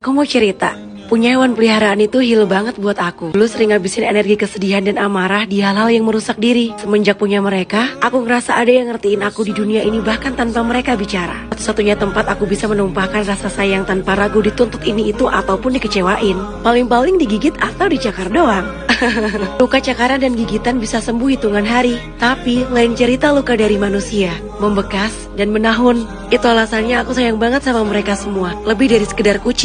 Aku mau cerita, punya hewan peliharaan itu heal banget buat aku. Dulu sering ngabisin energi kesedihan dan amarah di hal-hal yang merusak diri. Semenjak punya mereka, aku ngerasa ada yang ngertiin aku di dunia ini bahkan tanpa mereka bicara. Satu-satunya tempat aku bisa menumpahkan rasa sayang tanpa ragu dituntut ini itu ataupun dikecewain. Paling-paling digigit atau dicakar doang. Luka cakaran dan gigitan bisa sembuh hitungan hari. Tapi lain cerita luka dari manusia, membekas dan menahun. Itu alasannya aku sayang banget sama mereka semua. Lebih dari sekedar kucing.